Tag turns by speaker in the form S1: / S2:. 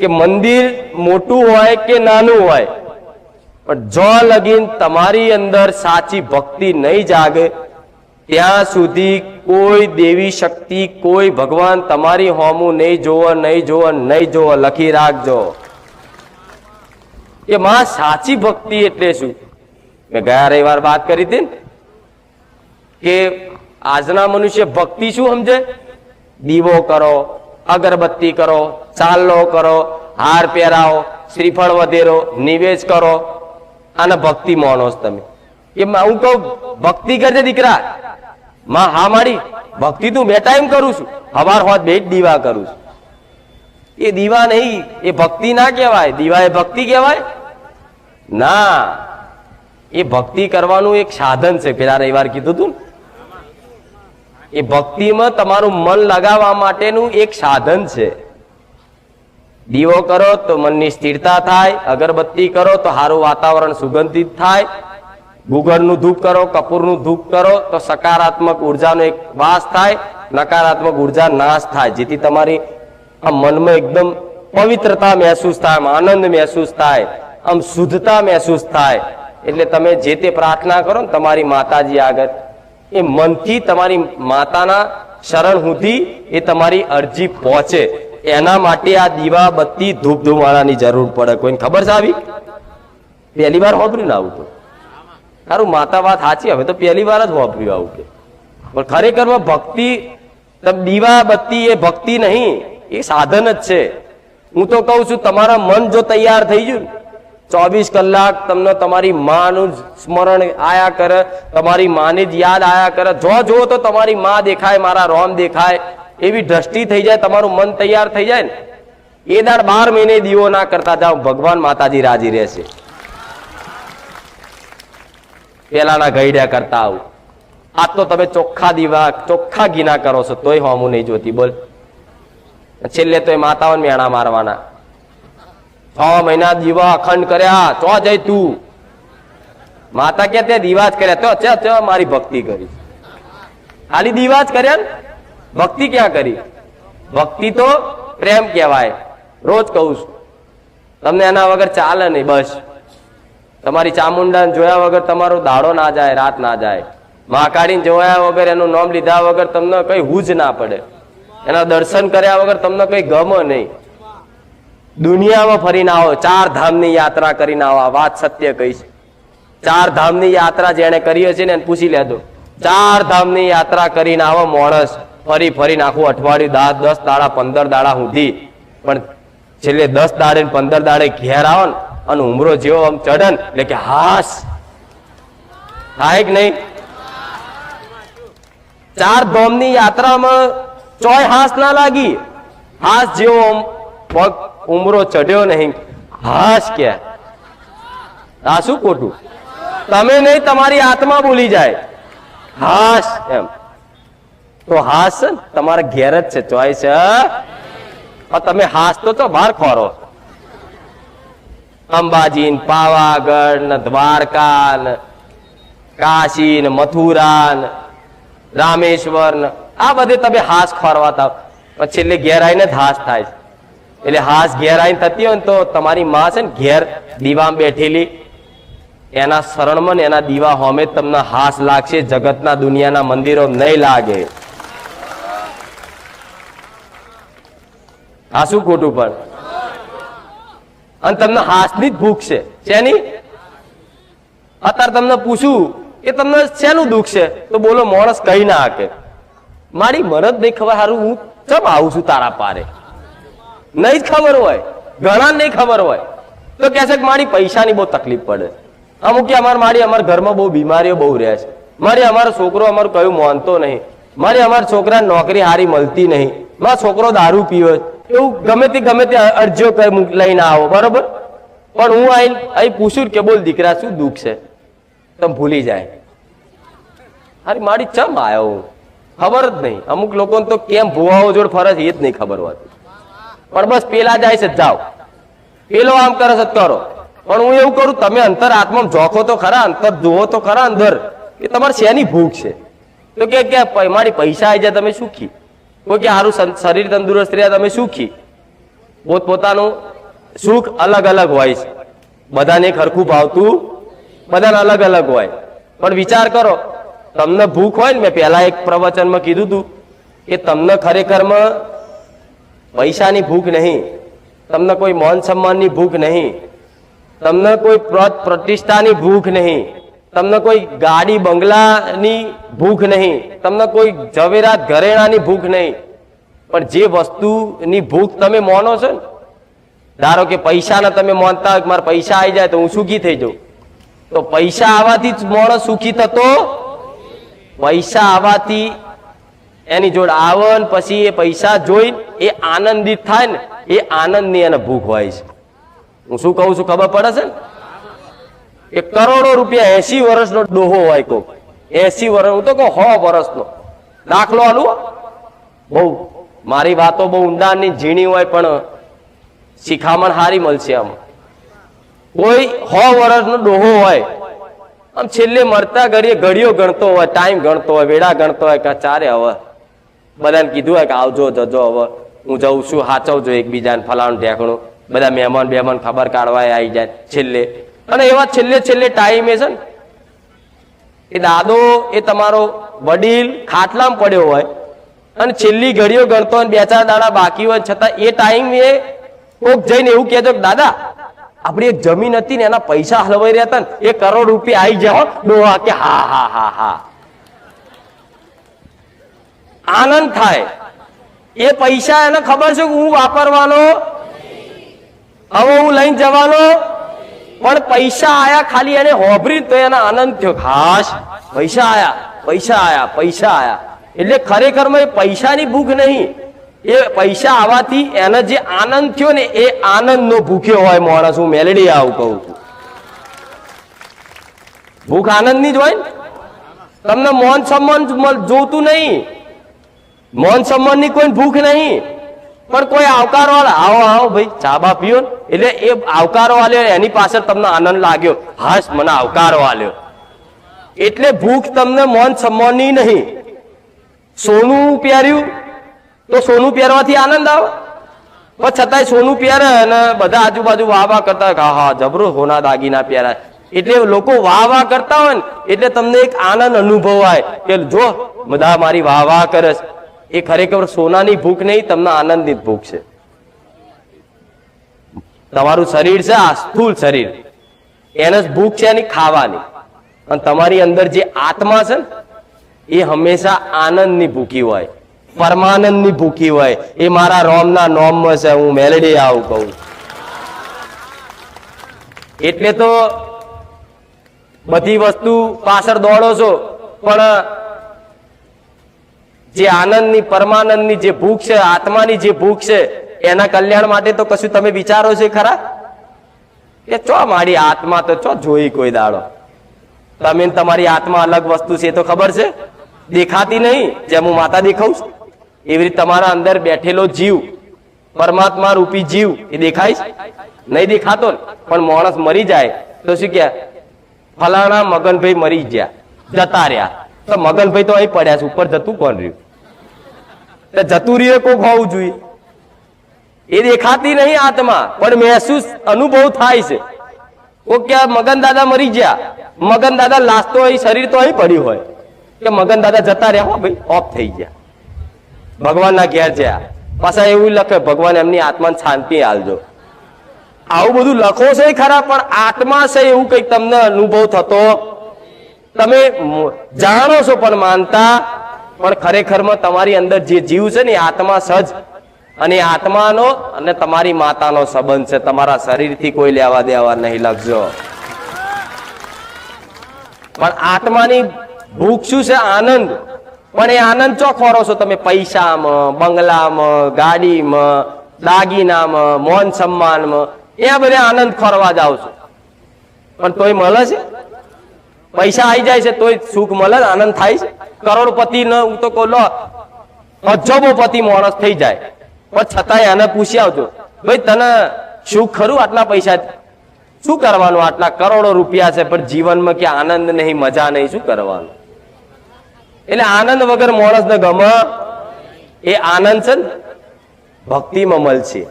S1: કે મંદિર મોટું હોય કે નાનું હોય, પણ જો લગીન તમારી અંદર સાચી ભક્તિ નહીં જાગે ત્યાં સુધી કોઈ દેવી શક્તિ, કોઈ ભગવાન તમારી હોમું નહીં જોવો, નહીં જોવો, નહીં જોવો. લખી રાખજો કે માં સાચી ભક્તિ એટલે શું. મેં ગયા રવિવાર વાત કરી હતી ને કે આજના મનુષ્ય ભક્તિ શું સમજે? દીવો કરો, અગરબત્તી કરો, ચાલો કરો, હાર પહેરાવો, શ્રીફળ વધેરો, નિવેશ કરો, આને ભક્તિ માનો છો તમે. કે હું કહું ભક્તિ કરજે દીકરા. માં હા મારી ભક્તિ તું બે ટાઈમ કરું છું, હવાર હોત બે દીવા કરું છું. એ દીવા નહીં, એ ભક્તિ ના કહેવાય. દીવા એ ભક્તિ કહેવાય ના. એ ભક્તિ કરવાનું એક સાધન છે. પેલા રવિવાર કીધું હતું ને, એ ભક્તિમાં તમારું મન લગાવવા માટેનું એક સાધન છે. દીવો કરો તો મનની સ્થિરતા થાય, અગરબત્તી કરો તો સારું વાતાવરણ સુગંધિત થાય, ગુગળનું ધૂપ કરો, કપૂરનું ધૂપ કરો તો સકારાત્મક ઉર્જાનો એક વાસ થાય, નકારાત્મક ઉર્જા નાશ થાય, જેથી તમારી આ મનમાં એકદમ પવિત્રતા મહેસૂસ થાય, આનંદ મહેસૂસ થાય, આમ શુદ્ધતા મહેસૂસ થાય. એટલે તમે જે તે પ્રાર્થના કરો ને તમારી માતાજી આગળ, એ મનથી તમારી માતાના શરણ સુધી એ તમારી અરજી પહોંચે. એના માટે આ દીવા બત્તી ધૂપ ધુમાડાની જરૂર પડે. કોઈને ખબર છે આવી? પહેલી વાર વાપર્યું ને આવું તો સારું. માતા વાત સાચી, હવે તો પહેલી વાર જ વાપર્યું આવું. કે પણ ખરેખરમાં ભક્તિ, દીવા બત્તી એ ભક્તિ નહીં, એ સાધન જ છે. હું તો કહું છું તમારા મન જો તૈયાર થઈ ગયું, 24 કલાક તમને તમારી માનું સ્મરણ આયા કરે, તમારી માની જ યાદ આયા કરે, જો જુઓ તો તમારી માં દેખાય, મારા રોમ દેખાય, એવી દ્રષ્ટિ થઈ જાય, તમારું મન તૈયાર થઈ જાય ને, એ દાડ 12 મહિને દીવો ના કરતા જાઓ, ભગવાન માતાજી રાજી રહેશે. પેલાના ગઈડ્યા કરતા આવું. આ તો તમે ચોખ્ખા દીવા, ચોખ્ખા ઘીના કરો છો તોય હોમું નહીં જોતી. બોલ, છેલ્લે તો એ માતાઓને મેણા મારવાના. 6 મહિના દીવા અખંડ કર્યા, ચો જઈ તું. માતા કે તે દીવા જ કર્યા, તો મારી ભક્તિ કરી. ખાલી દીવા જ કર્યા ને, ભક્તિ ક્યાં કરી? ભક્તિ તો પ્રેમ કહેવાય. રોજ કહું છું તમને, એના વગર ચાલે નહીં. બસ તમારી ચામુંડાને જોયા વગર તમારો દાડો ના જાય, રાત ના જાય. મહાકાળીને જોયા વગર, એનું નામ લીધા વગર તમને કઈ હુજ ના પડે. એના દર્શન કર્યા વગર તમને કઈ ગમે નહીં. દુનિયામાં ફરીને આવો, 4 ધામની યાત્રા કરીને આવો. આ વાત સત્ય કહીશ. 4 ધામની યાત્રા જેને કરી હશે ને એને પૂછી લેજો. 4 ધામની યાત્રા કરીને આવો માણસ, ફરી ફરીને આખું અઠવાડિયું, 10 દાડા, 15 દાડા સુધી, પણ છેલ્લે 10 દાડે 15 દાડે ઘેર આવો ને અને ઉમરો જેવો આમ ચડન એટલે કે હાસ થાય કે નહીં? 4 ધામની યાત્રામાં ચોય હાસ ના લાગી. હાસ જેવો પગ ઉમરો ચડ્યો નહીં, હાશ કે આ શું ખોટું? તમે નહીં, તમારી આત્મા બોલી જાય હાશ એમ. તો હાસ તમારા ઘેર જ છે, ચોઈસ છે. તમે હાસ તો બહાર ખોરો. અંબાજી ને પાવાગઢ ને દ્વારકા ને કાશી ને મથુરા ને રામેશ્વર ને આ બધે તમે હાસ ખોરવાતા, પછી એટલે ઘેર આવીને જ હાસ થાય. એટલે હાસ ઘેર આવીને થતી હોય ને તો તમારી માં છે ને ઘેર દીવામાં બેઠેલી, એના શરણમાં એના દીવા હોમે તમને હાસ લાગશે. જગતના દુનિયાના મંદિરો નહીં લાગે. આ શું ખોટું? પણ અને તમને હાસની જ ભૂખ છે. શેની? અત્યારે તમને પૂછું કે તમને શેનું દુઃખ છે તો બોલો માણસ કઈ ના હાકે. મારી મરદ નહીં ખબર, સારું હું ચમ આવું છું તારા પારે, નહીં જ ખબર હોય. ઘણા નહીં ખબર હોય તો કે છે કે મારી પૈસાની બહુ તકલીફ પડે. અમુક કે અમારા ઘરમાં બહુ બીમારીઓ બહુ રહે છે. અમારો છોકરો અમારું કયું માનતો નહીં. અમારા છોકરાને નોકરી સારી મળતી નહીં. મારો છોકરો દારૂ પીવે. એવું ગમે તે અરજીઓ લઈને આવો, બરોબર? પણ હું અહીં પૂછું કે બોલ દીકરા શું દુઃખ છે, તમે ભૂલી જાય. અરે મારી ચમ આવ્યો ખબર જ નહીં. અમુક લોકોને તો કેમ ભુવાઓ જોડે ફરજ એ જ નહીં ખબર હોતી. પણ બસ પેલા જાય છે જાઓ, પેલો આમ કરે છે કરો. પણ હું એવું કરું, તમે અંતર આત્મા જોખો તો ખરા, અંતર જુઓ તો ખરા અંદર કે તમારે શેની ભૂખ છે. તો કે મારી પૈસા આવી જાય તમે સુખી, કોઈ કે સારું શરીર તંદુરસ્ત રહ્યા તમે સુખી. પોતપોતાનું સુખ અલગ અલગ હોય છે, બધાને ખરખું ભાવતું બધાને અલગ અલગ હોય. પણ વિચાર કરો, તમને ભૂખ હોય ને, મેં પહેલા એક પ્રવચનમાં કીધું હતું કે તમને ખરેખરમાં પૈસાની ભૂખ નહીં, તમને કોઈ માન સન્માનની ભૂખ નહીં, તમને કોઈ પ્રતિષ્ઠાની ભૂખ નહીં, તમને કોઈ ગાડી બંગલાની ભૂખ નહીં, તમને કોઈ ઝવેરાત ઘરેણાની ભૂખ નહીં, પણ જે વસ્તુની ભૂખ તમે માનો છો ને, ધારો કે પૈસાને તમે માનતા હોય કે મારા પૈસા આવી જાય તો હું સુખી થઈ જાઉં, તો પૈસા આવવાથી જ માણસ સુખી થતો. પૈસા આવવાથી એની જોડે આવે ને પછી એ પૈસા જોઈ એ આનંદિત થાય ને, એ આનંદની એને ભૂખ હોય છે. હું શું કહું છું ખબર પડે છે ને? એ કરોડો રૂપિયા 80 વર્ષનો ડોહો હોય, કોક 80 વર્ષ, હું તો કહું 100 વર્ષનો દાખલો આલું. બહુ મારી વાતો બહુ ઊંડાણની ઝીણી હોય પણ શિખામણ હારી મળશે. આમ કોઈ 100 વર્ષનો ડોહો હોય, આમ છેલ્લે મરતા ઘડીઓ ગણતો હોય, ટાઈમ ગણતો હોય, વેળા ગણતો હોય કે ચારે હવે બધાને કીધું હોય કે આવજો જજો, હવે હું જઉં છું, હાચવજો એકબીજાને, ફલાણું ઢેકણું, બધા મહેમાન ખબર કાઢવા આવી જાય છેલ્લે. અને એવા છેલ્લે ટાઈમે છે ને, એ દાદો એ તમારો વડીલ ખાટલામાં પડ્યો હોય અને છેલ્લી ઘડીઓ ગણતો હોય, 2-4 દાડા બાકી હોય, છતાં એ ટાઈમ એ કોક જઈને એવું કહેજો કે દાદા આપણી એક જમીન હતી ને એના પૈસા હલવાઈ રહ્યા હતા ને, 1 કરોડ રૂપિયા આવી જાઓ. ડોહા કે હા હા હા હા, આનંદ થાય. એ પૈસા એને ખબર છે કે હું વાપરવાનો, હવે હું લઈને જવાનો, પણ પૈસા આયા ખાલી એને હોભરી તો એના આનંદ થયો. ખાસ પૈસા આયા. એટલે ખરેખરમાં એ પૈસાની ભૂખ નહીં, એ પૈસા આવવાથી એને જે આનંદ થયો ને એ આનંદનો ભૂખ્યો હોય માણસ. હું મેલેડી આવું કહું છું, ભૂખ આનંદની જ હોય ને. તમને માન સન્માન જોતું નહીં, માન સન્માનની કોઈ ભૂખ નહીં, પણ કોઈ આવકારો વાળા આવો ભાઈ ચા બા પીઓ, એટલે એ આવકારો વાળ્યો એની પાછળ તમને આનંદ લાગ્યો, હાશ મને આવકારો વાળ્યો. એટલે ભૂખ તમને માન સન્માનની નહીં. સોનું પહેર્યું તો સોનું પહેરવાથી આનંદ આવે, પણ છતાંય સોનું પહેરે અને બધા આજુબાજુ વાહ કરતા હોય, હા જબરો સોના દાગીના પહેરાય, એટલે લોકો વાહ કરતા હોય ને એટલે તમને એક આનંદ અનુભવાય કે જો બધા મારી વાહ કરે છે. એ ખરેખર સોનાની ભૂખ નહીં, તમને આનંદની ભૂખ છે. તમારું શરીર છે આ સ્થૂળ શરીર, એને જ ભૂખ છે એની ખાવાની, અને તમારી અંદર જે આત્મા છે ને એ હંમેશા આનંદની ભૂખી હોય, પરમાનંદની ભૂખી હોય. એ મારા રોમના નોમમાં છે, હું મેલેડી આવું કહું. એટલે તો બધી વસ્તુ પાછળ દોડો છો, પણ જે આનંદની પરમાનંદની જે ભૂખ છે, આત્માની જે ભૂખ છે, એના કલ્યાણ માટે તો કશું તમે વિચારો છો ખરા? કે ચો મારી આત્મા તો ચો જોઈ કોઈ દાડો. તમે તમારી આત્મા અલગ વસ્તુ છે તો ખબર છે, દેખાતી નહીં. જેમ હું માતા દેખાઉં છું એવી રીતે તમારા અંદર બેઠેલો જીવ, પરમાત્મા રૂપી જીવ, એ દેખાય નહીં? દેખાતો ને. પણ માણસ મરી જાય તો શું કે ફલાણા મગનભાઈ મરી ગયા, જતા રહ્યા, તો મગનભાઈ તો અહીં પડ્યા છે, ઉપર જતું કોણ રહ્યું? જતું રહ્યું કોક હોવું જોઈએ. એ દેખાતી નહીં આત્મા, પણ મહેસૂસ અનુભવ થાય છે. કોક કે મગન દાદા મરી ગયા, મગન દાદા લાશ તો અહીં, શરીર તો અહીં પડ્યું હોય કે મગન દાદા જતા રહ્યા, હો ભાઈ ઓફ થઈ ગયા, ભગવાનના ઘેર જ્યાં. પાછા એવું લખે ભગવાન એમની આત્માને શાંતિ આલજો. આવું બધું લખો છે ખરા, પણ આત્મા છે એવું કંઈક તમને અનુભવ થતો તમે જાણો છો પણ માનતા. પણ ખરેખરમાં તમારી અંદર જે જીવ છે ને એ આત્મા સજ, અને આત્માનો અને તમારી માતાનો સંબંધ છે. તમારા શરીરથી કોઈ લેવા દેવા નહીં, લખજો. પણ આત્માની ભૂખ શું છે? આનંદ. પણ એ આનંદ ચો ખોરો છો તમે? પૈસામાં, બંગલામાં, ગાડીમાં, દાગીનામાં, મોન સન્માનમાં, એ બધે આનંદ ખોરવા જાવ છો. પણ તોય મળે છે? પૈસા આવી જાય છે તોય સુખ મળે, આનંદ થાય છે? કરોડપતિ ન હું તો કહું, લો અજબોપતિ માણસ થઈ જાય, પણ છતાંય એને પૂછી આવજો, ભાઈ તને સુખ ખરું આટલા પૈસા? શું કરવાનું? આટલા કરોડો રૂપિયા છે પણ જીવનમાં કે આનંદ નહીં, મજા નહીં, શું કરવાનું? એટલે આનંદ વગર માણસને ગમે. એ આનંદ છે ને ભક્તિમાં મળશે.